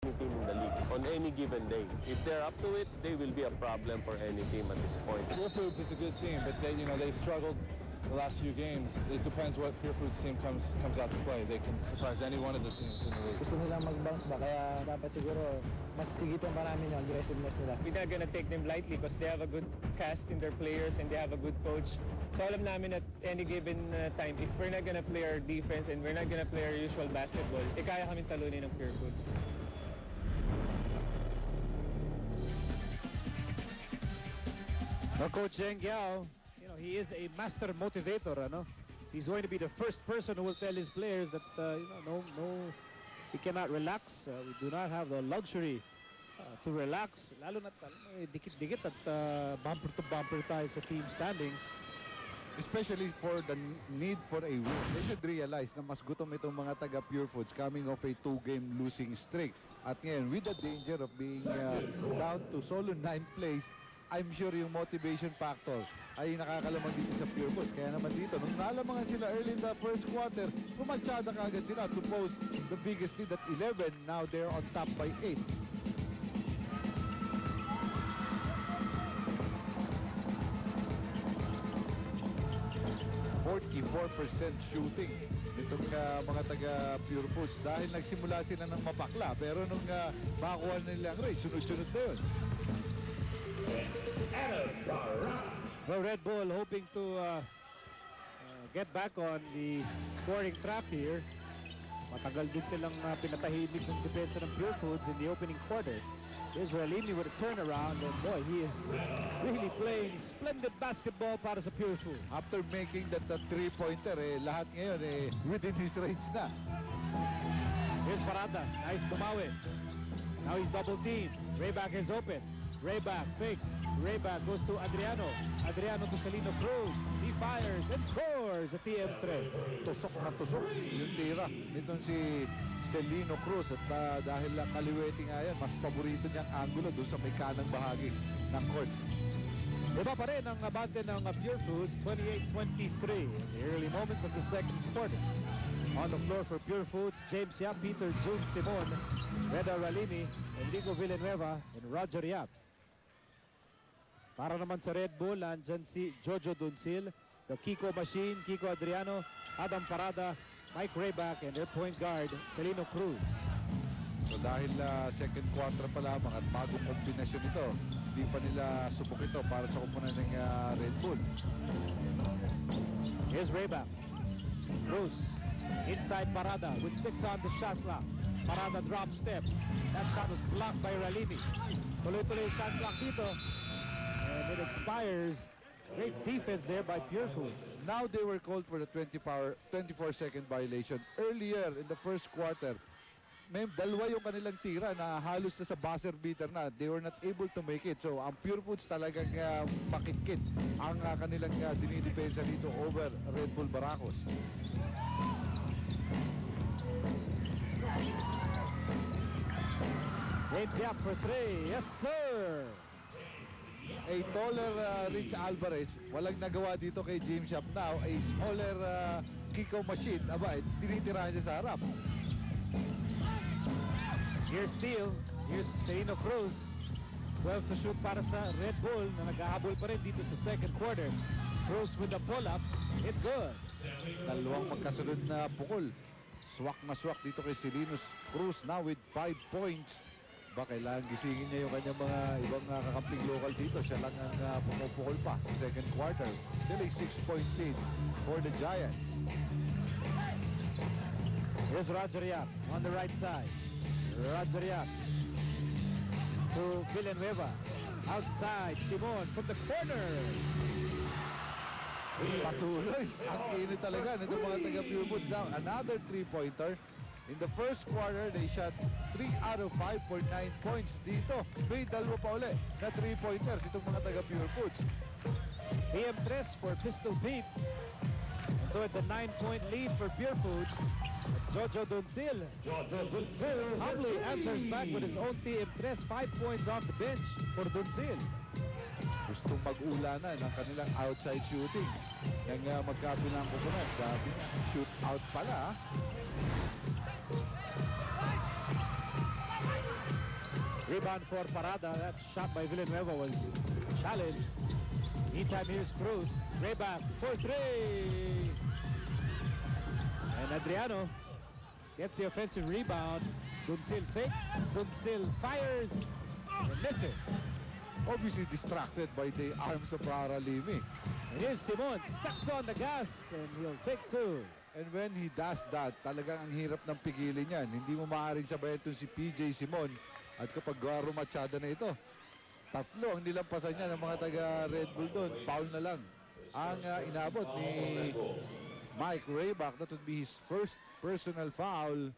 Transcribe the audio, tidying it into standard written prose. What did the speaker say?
any team in the league on any given day. If they're up to it, they will be a problem for any team at this point. Pure Foods is a good team, but they struggled the last few games. It depends what Pure Foods team comes out to play. They can surprise any one of the teams in the league. Gusto nilang mag-bounce back, kaya dapat siguro mas sigitan pa namin yung aggressiveness nila. We're not gonna take them lightly because they have a good cast in their players and they have a good coach. So alam namin at any given time, if we're not gonna play our defense and we're not gonna play our usual basketball, kaya kami talunin ng Pure Foods. Now, Coach Zheng Yao, he is a master motivator. He's going to be the first person who will tell his players that no, we cannot relax. We do not have the luxury to relax. Lalo na dikit-dikit at bumper to bumper tayo sa team standings. Especially for the need for a win. They should realize na mas gutom itong mga taga Pure Foods coming off a 2-game losing streak. At ngayon, with the danger of being down to solo 9th place, I'm sure yung motivation factor ay nakakalamang dito sa Pure Foods. Kaya naman dito, nung nalamangan sila early in the first quarter, pumansyada kaagad sila to post the biggest lead at 11. Now they're on top by 8. Shooting nitong mga taga Pure Foods dahil nagsimula sila ng mapakla, pero nung makuha nila ang race, sunod-sunod na yun. Well, Red Bull hoping to get back on the scoring track here. Matagal din silang pinatahimik ng depensa ng Pure Foods in the opening quarter. Here's Ralimi with a turnaround, and boy, he is really playing splendid basketball para sa Pure Foods. After making that three-pointer, lahat ngayon within his range na. Here's Parada, nice bumawi. Now he's double teamed. Rayback is open. Rayback fakes. Rayback goes to Adriano. Adriano to Celino Cruz. He fires and scores at TM3. Tusok na tusok yung tira nitong si Celino Cruz. At dahil kaliwete nga yan, mas paborito niyang angulo doon sa may kanang bahagi ng court. Iba pa rin ang abante ng Pure Foods, 28-23 in the early moments of the second quarter. On the floor for Pure Foods, James Yap, Peter June Simon, Reda Ralimi, Enrico Villanueva, and Roger Yap. Para naman sa Red Bull, andyan si Jojo Duncil, the Kiko Machine, Kiko Adriano, Adam Parada, Mike Rayback, and their point guard, Celino Cruz. So dahil second quarter pa lamang at bagong kombinasyon ito, hindi pa nila subok ito para sa kupunan ng Red Bull. Here's Rayback. Cruz, inside Parada with 6 on the shot clock. Parada drop step. That shot was blocked by Ralimi. Tuloy-tuloy shot clock dito. And it expires. Great defense there by Pure Foods. Now they were called for the 24-second violation. Earlier in the first quarter, may dalawa yung kanilang tira na halos na sa buzzer beater na. They were not able to make it. So ang Pure Foods talagang makikit ang kanilang dinidepensa dito over Red Bull Baracos. James Yap for 3. Yes, sir! A taller Rich Alvarez, walang nagawa dito kay James Yap now. A smaller Kiko Machine, tinitirahan siya sa harap. Here's Steele. Here's Celino Cruz. 12 to shoot para sa Red Bull na naghahabol pa rin dito sa second quarter. Cruz with the pull-up. It's good. Dalawang magkasunod na pukol. Swak na swak dito kay Celino Cruz now with 5 points. Kailangan gisingin niya yung kanyang mga ibang kakamping local dito. Siya lang ang pumupukol pa sa second quarter. Still a 6-point lead for the Giants. Here's Roger Yap on the right side. Roger Yap to Villanueva. Outside, Simon from the corner. Patuloy. Ang init talaga nito mga taga-Pure Foods. Another 3-pointer. In the first quarter, they shot 3 out of 5 for 9 points dito. May dalawa pa uli na 3-pointers itong mga taga-Pure Foods. PM3 for Pistol Pete. And so it's a 9-point lead for Pure Foods. Jojo Duncil humbly answers back with his own TM3. 5 points off the bench for Duncil. Gustong mag-ulanan ang kanilang outside shooting ng magkabilang kupunan. Sabi niya, shoot out pala. Rebound for Parada. That shot by Villanueva was challenged. Meantime, here's Cruz. Rayback for three. And Adriano gets the offensive rebound. Duncil fakes. Duncil fires. And misses. Obviously distracted by the arms of Paralimi. And here's Simon. Steps on the gas. And he'll take two. And when he does that, talagang ang hirap ng pigilin yan. Hindi mo maaaring sabayan itong si PJ Simon. At kapag rumachada na ito, tatlo ang nilampasan niya ng mga taga Red Bull doon. Foul na lang ang inabot ni Mike Rayback. That would be his first personal foul